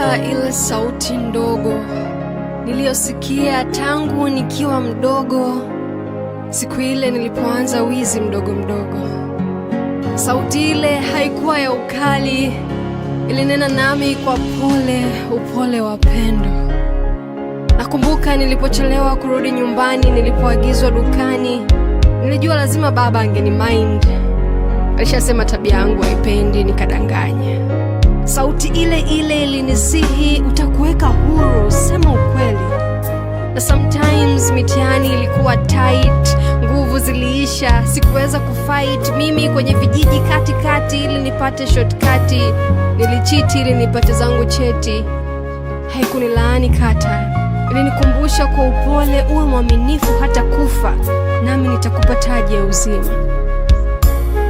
Nakumbuka ile sauti ndogo niliyosikia tangu nikiwa mdogo, siku ile nilipoanza wizi mdogo mdogo. Sauti ile haikuwa ya ukali, ilinena nami kwa upole wa pendo. Nakumbuka nilipochelewa kurudi nyumbani, nilipoagizwa dukani, nilijua lazima baba angeni mind. Alishasema tabia yangu haipendi nikadanganya. Sauti ile ile ilinisihi, utakuweka huru, sema ukweli. Na sometimes mitihani ilikuwa tight, nguvu ziliisha, sikuweza kufight mimi kwenye vijiji katikati ili nipate shortcut. Nilichiti ili nipate zangu cheti. Haikunilaani kata, ilinikumbusha kwa upole, uwe mwaminifu hata kufa, nami nitakupa taji ya uzima.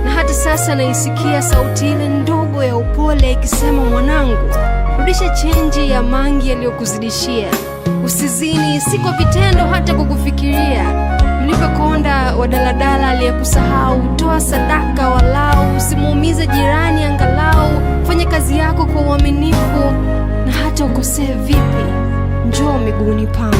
Na hata sasa naisikia sauti ile ndogo ya upole ikisema, mwanangu, rudisha chenji ya mangi yaliyokuzidishia. Usizini, si kwa vitendo hata kukufikiria. Mlipe konda wa daladala aliyekusahau, toa sadaka walau, usimuumize jirani angalau. Fanya kazi yako kwa uaminifu, na hata ukosee vipi, njoo miguuni pangu.